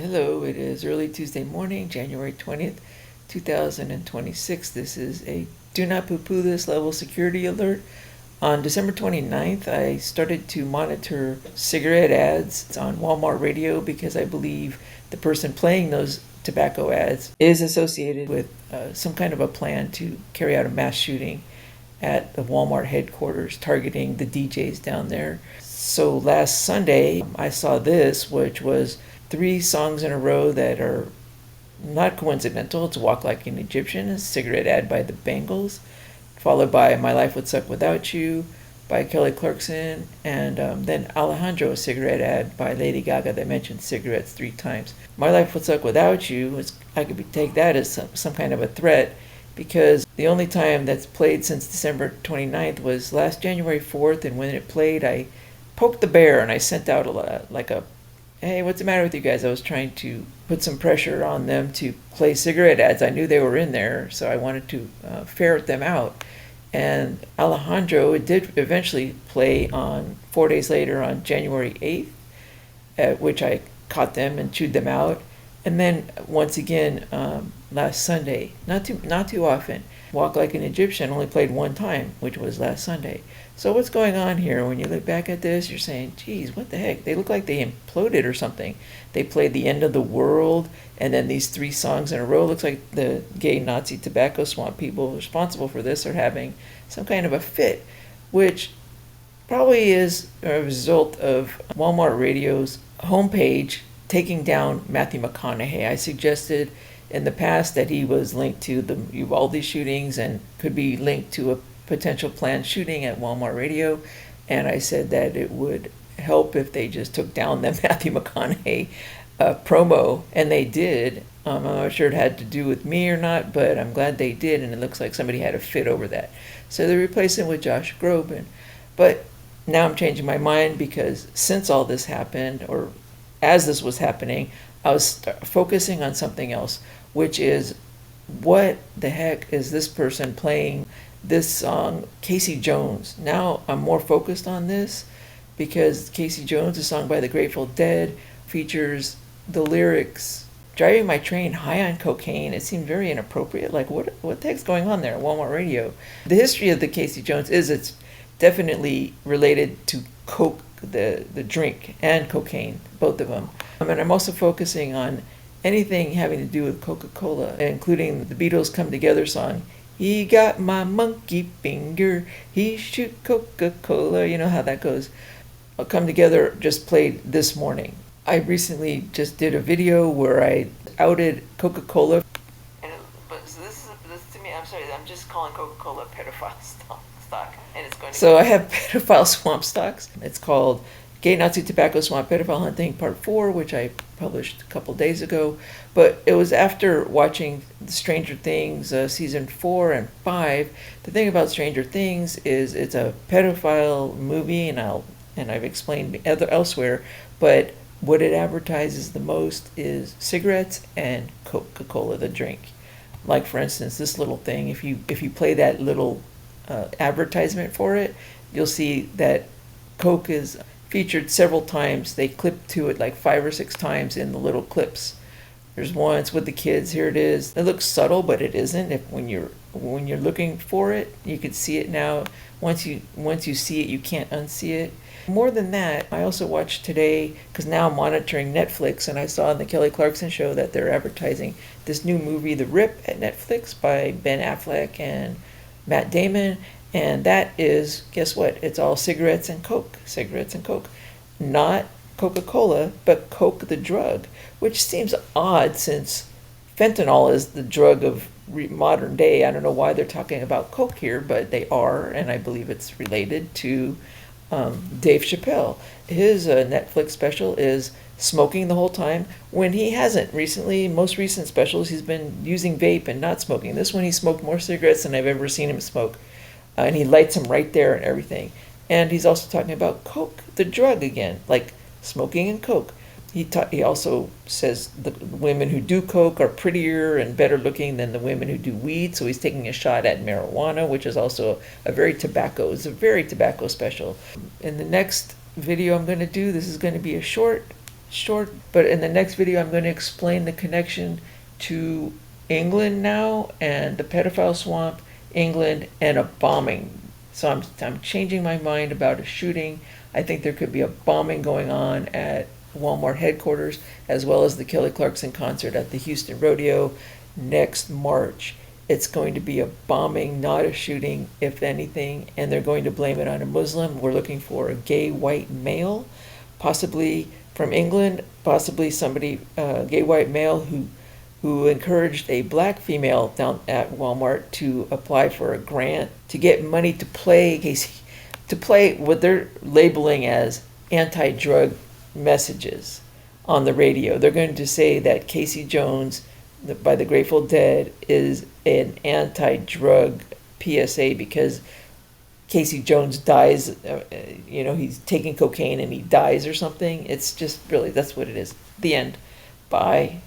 Hello, it is early Tuesday morning, January 20th, 2026. This is a do not poo-poo this level security alert. On December 29th, I started to monitor cigarette ads on Walmart radio because I believe the person playing those tobacco ads is associated with some kind of a plan to carry out a mass shooting at the Walmart headquarters, targeting the DJs down there. So last Sunday, I saw this, which was 3 songs in a row that are not coincidental. It's Walk Like an Egyptian, a cigarette ad by the Bangles, followed by My Life Would Suck Without You by Kelly Clarkson, and then Alejandro, a cigarette ad by Lady Gaga that mentioned cigarettes 3 times. My Life Would Suck Without You, I could take that as some kind of a threat, because the only time that's played since December 29th was last January 4th, and when it played, I poked the bear and I sent out a hey, what's the matter with you guys? I was trying to put some pressure on them to play cigarette ads. I knew they were in there, so I wanted to ferret them out. And Alejandro, it did eventually play on 4 days later on January 8th, at which I caught them and chewed them out. And then once again last Sunday, not too often. Walk Like an Egyptian only played 1 time, which was last Sunday. So what's going on here? When you look back at this, you're saying, geez, what the heck? They look like they imploded or something. They played The End of the World, and then these 3 songs in a row. Looks like the gay Nazi tobacco swamp people responsible for this are having some kind of a fit, which probably is a result of Walmart Radio's homepage taking down Matthew McConaughey. I suggested in the past that he was linked to the Uvalde shootings and could be linked to a potential planned shooting at Walmart Radio, and I said that it would help if they just took down the Matthew McConaughey promo, and they did. I'm not sure it had to do with me or not, but I'm glad they did, and it looks like somebody had a fit over that. So they replaced him with Josh Groban. But now I'm changing my mind, because since all this happened, or as this was happening, I was focusing on something else, which is, what the heck is this person playing this song, Casey Jones? Now I'm more focused on this because Casey Jones, a song by the Grateful Dead, features the lyrics, driving my train high on cocaine. It seemed very inappropriate. Like, what the heck's going on there at Walmart Radio? The history of the Casey Jones is it's definitely related to coke, the drink, and cocaine, both of them. And I'm also focusing on anything having to do with Coca-Cola, including the Beatles' Come Together song. He got my monkey finger, he shoot Coca-Cola. You know how that goes. Come Together just played this morning. I recently just did a video where I outed Coca-Cola. But so this to me, I'm sorry, I'm just calling Coca-Cola pedophile stock, and it's going to. So I have pedophile swamp stocks. It's called Gay Nazi Tobacco Swamp Pedophile Hunting Part 4, which I published a couple days ago. But it was after watching Stranger Things season 4 and 5. The thing about Stranger Things is it's a pedophile movie, and I've explained elsewhere, but what it advertises the most is cigarettes and Coca-Cola, the drink. Like, for instance, this little thing, if you play that little advertisement for it, you'll see that Coke is featured several times. They clip to it like 5 or 6 times in the little clips. There's one, it's with the kids. Here it is. It looks subtle, but it isn't. When you're looking for it, you can see it now. Once you see it, you can't unsee it. More than that, I also watched today, because now I'm monitoring Netflix, and I saw on the Kelly Clarkson show that they're advertising this new movie, The Rip, at Netflix by Ben Affleck and Matt Damon. And that is, guess what? It's all cigarettes and Coke. Cigarettes and Coke. Not Coca-Cola, but Coke the drug, which seems odd since fentanyl is the drug of modern day. I don't know why they're talking about Coke here, but they are, and I believe it's related to Dave Chappelle. His Netflix special is smoking the whole time, when he hasn't recently. Most recent specials, he's been using vape and not smoking. This one, he smoked more cigarettes than I've ever seen him smoke. And he lights them right there and everything. And he's also talking about Coke, the drug again, like smoking and Coke. He also says the women who do Coke are prettier and better looking than the women who do weed. So he's taking a shot at marijuana, which is also a very tobacco special. In the next video I'm going to do, this is going to be a short short, but in the next video I'm going to explain the connection to England now and the pedophile swamp, England, and a bombing. So I'm changing my mind about a shooting. I think there could be a bombing going on at Walmart headquarters, as well as the Kelly Clarkson concert at the Houston Rodeo next March. It's going to be a bombing, not a shooting, if anything, and they're going to blame it on a Muslim. We're looking for a gay white male, possibly from England, possibly somebody, gay white male who encouraged a black female down at Walmart to apply for a grant to get money to play what they're labeling as anti-drug messages on the radio. They're going to say that Casey Jones by the Grateful Dead is an anti-drug PSA because Casey Jones dies, he's taking cocaine and he dies or something. It's just really, that's what it is. The end. Bye.